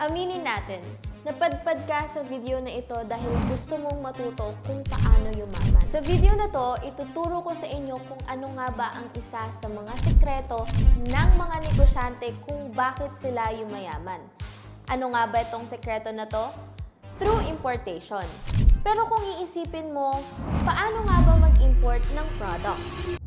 Aminin natin, napadpad ka sa video na ito dahil gusto mong matuto kung paano yumaman. Sa video na to, ituturo ko sa inyo kung ano nga ba ang isa sa mga sekreto ng mga negosyante kung bakit sila yumayaman. Ano nga ba itong sekreto na to? Through importation. Pero kung iisipin mo, paano nga ba mag-import ng products?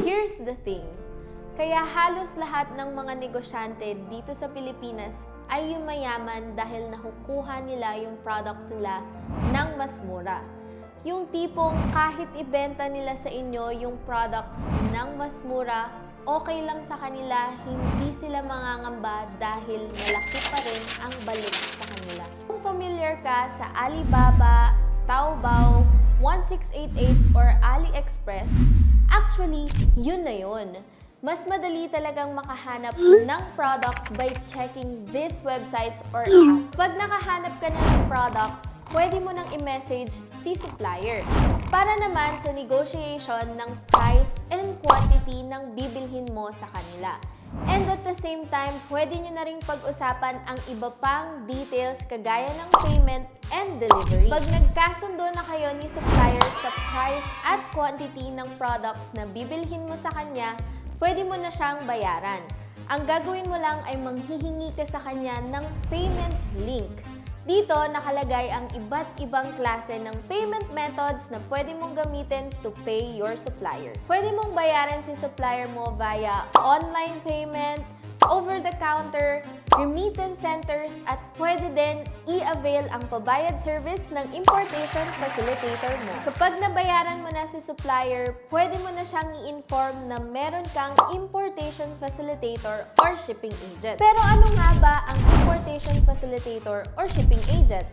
Here's the thing. Kaya halos lahat ng mga negosyante dito sa Pilipinas ay yumayaman dahil nakukuha nila yung products nila ng mas mura. Yung tipong kahit ibenta nila sa inyo yung products ng mas mura, okay lang sa kanila, hindi sila mangangamba dahil malaki pa rin ang balik sa kanila. Kung familiar ka sa Alibaba, Taobao, 1688 or AliExpress, actually, yun na yun. Mas madali talagang makahanap ng products by checking these websites or apps. Pag nakahanap ka na ng products, pwede mo nang i-message si supplier para naman sa negotiation ng price and quantity ng bibilhin mo sa kanila. And at the same time, pwede nyo na rin pag-usapan ang iba pang details kagaya ng payment and delivery. Pag nagkasundo na kayo ni supplier sa price at quantity ng products na bibilhin mo sa kanya, pwede mo na siyang bayaran. Ang gagawin mo lang ay manghihingi ka sa kanya ng payment link. Dito nakalagay ang iba't ibang klase ng payment methods na pwede mong gamitin to pay your supplier. Pwede mong bayaran si supplier mo via online payment, over-the-counter, remittance centers, at pwede din i-avail ang pabayad service ng importation facilitator mo. Kapag nabayaran mo na si supplier, pwede mo na siyang i-inform na meron kang importation facilitator or shipping agent. Pero ano nga ba ang importation facilitator or shipping agent?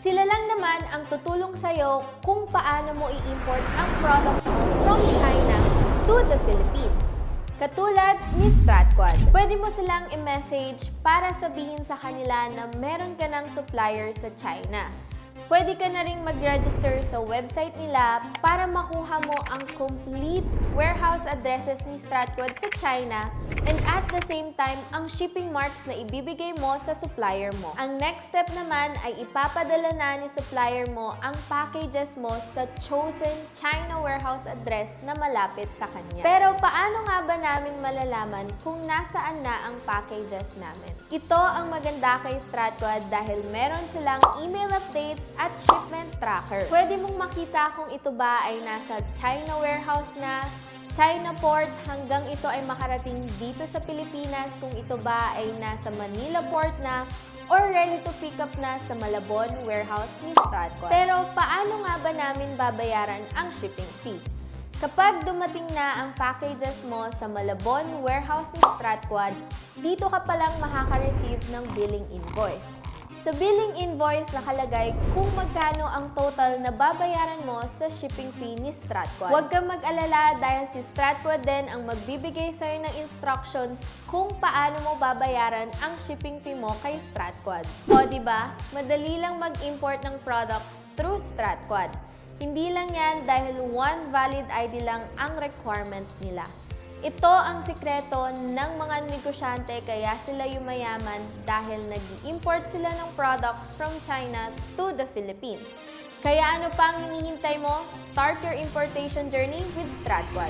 Sila lang naman ang tutulong sa'yo kung paano mo i-import ang products mo from China to the Philippines. Katulad ni StratQuad. Pwede mo silang i-message para sabihin sa kanila na meron ka ng supplier sa China. Pwede ka na ring mag-register sa website nila para makuha mo ang complete warehouse addresses ni StratQuad sa China and at the same time, ang shipping marks na ibibigay mo sa supplier mo. Ang next step naman ay ipapadala na ni supplier mo ang packages mo sa chosen China warehouse address na malapit sa kanya. Pero paano nga ba namin malalaman kung nasaan na ang packages namin? Ito ang maganda kay StratQuad dahil meron silang email updates at shipment tracker. Pwede mong makita kung ito ba ay nasa China warehouse na, China port, hanggang ito ay makarating dito sa Pilipinas, kung ito ba ay nasa Manila port na, or ready to pick up na sa Malabon warehouse ni StratQuad. Pero paano nga ba namin babayaran ang shipping fee? Kapag dumating na ang packages mo sa Malabon warehouse ni StratQuad, dito ka palang makaka-receive ng billing invoice. Sa billing invoice nakalagay kung magkano ang total na babayaran mo sa shipping fee ni StratQuad. Huwag kang mag-alala dahil si StratQuad din ang magbibigay sa'yo ng instructions kung paano mo babayaran ang shipping fee mo kay StratQuad. O diba, madali lang mag-import ng products through StratQuad. Hindi lang yan dahil one valid ID lang ang requirement nila. Ito ang sikreto ng mga negosyante kaya sila yumayaman dahil nag-i-import sila ng products from China to the Philippines. Kaya ano pang hinihintay mo? Start your importation journey with StratQuad.